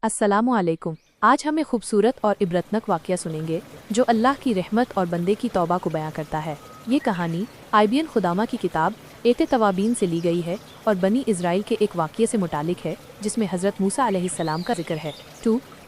अस्सलामु अलैकुम। आज हम एक खूबसूरत और इबरतनाक वाक़या सुनेंगे जो अल्लाह की रहमत और बंदे की तौबा को बयां करता है। ये कहानी IBN खुदामा की किताब एते तवाबीन से ली गई है और बनी इज़राइल के एक वाक़ये से मुतालिक है जिसमें हज़रत मूसा अलैहिस्सलाम का जिक्र है।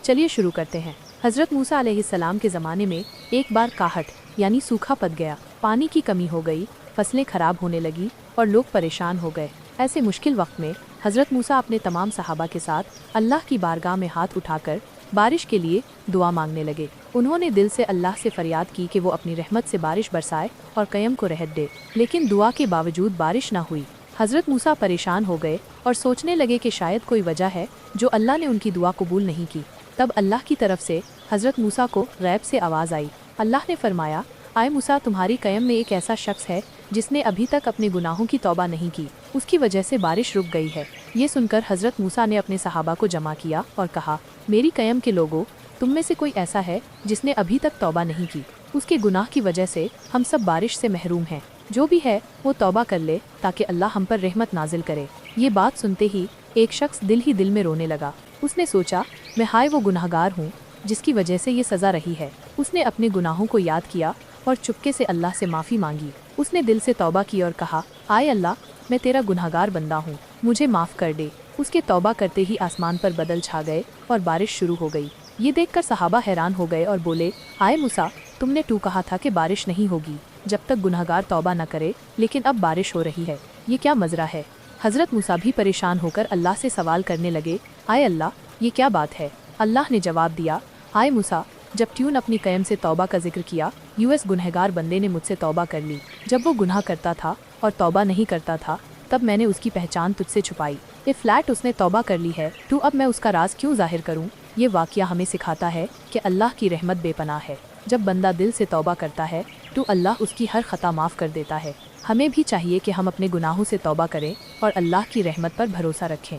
चलिए शुरू करते हैं। हज़रत मूसा अलैहिस्सलाम के ज़माने में एक बार काहट यानी सूखा पड़ गया, पानी की कमी हो गई, फसलें खराब होने लगी और लोग परेशान हो गए। ऐसे मुश्किल वक्त में हज़रत मूसा अपने तमाम सहाबा के साथ अल्लाह की बारगाह में हाथ उठाकर बारिश के लिए दुआ मांगने लगे। उन्होंने दिल से अल्लाह से फरियाद की कि वो अपनी रहमत से बारिश बरसाए और क़यम को रहत दे, लेकिन दुआ के बावजूद बारिश ना हुई। हज़रत मूसा परेशान हो गए और सोचने लगे कि शायद कोई वजह है जो अल्लाह ने उनकी दुआ कबूल नहीं की। तब अल्लाह की तरफ से हज़रत मूसा को गैब से आवाज़ आई। अल्लाह ने फरमाया, आए मूसा, तुम्हारी क़यम में एक ऐसा शख्स है जिसने अभी तक अपने गुनाहों की तौबा नहीं की, उसकी वजह से बारिश रुक गई है। ये सुनकर हज़रत मूसा ने अपने सहाबा को जमा किया और कहा, मेरी क़यम के लोगों, तुम में से कोई ऐसा है जिसने अभी तक तौबा नहीं की? उसके गुनाह की वजह से हम सब बारिश से महरूम हैं। जो भी है वो तौबा कर ले ताकि अल्लाह हम पर रहमत नाजिल करे। ये बात सुनते ही एक शख्स दिल ही दिल में रोने लगा। उसने सोचा, मैं हाय वो गुनाहगार हूँ जिसकी वजह से ये सज़ा रही है। उसने अपने गुनाहों को याद किया और चुपके से अल्लाह से माफ़ी मांगी। उसने दिल से तौबा की और कहा, आए अल्लाह, मैं तेरा गुनहगार बंदा हूँ, मुझे माफ़ कर दे। उसके तौबा करते ही आसमान पर बादल छा गए और बारिश शुरू हो गई। ये देखकर सहाबा हैरान हो गए और बोले, आए मूसा, तुमने कहा था कि बारिश नहीं होगी जब तक गुनहगार तौबा न करे, लेकिन अब बारिश हो रही है, ये क्या मजरा है? हज़रत मूसा भी परेशान होकर अल्लाह से सवाल करने लगे, आए अल्लाह, ये क्या बात है? अल्लाह ने जवाब दिया, आए मूसा, जब ट्यून अपनी क़यम से तौबा का जिक्र किया, गुनहगार बंदे ने मुझसे तौबा कर ली। जब वो गुनाह करता था और तौबा नहीं करता था, तब मैंने उसकी पहचान तुझसे छुपाई। ये फ्लैट उसने तौबा कर ली है, तो अब मैं उसका राज क्यों जाहिर करूं? ये वाक़या हमें सिखाता है कि अल्लाह की रहमत बेपनाह है। जब बंदा दिल से तौबा करता है तो अल्लाह उसकी हर ख़ता माफ़ कर देता है। हमें भी चाहिए कि हम अपने गुनाहों से तौबा करें और अल्लाह की रहमत पर भरोसा रखें।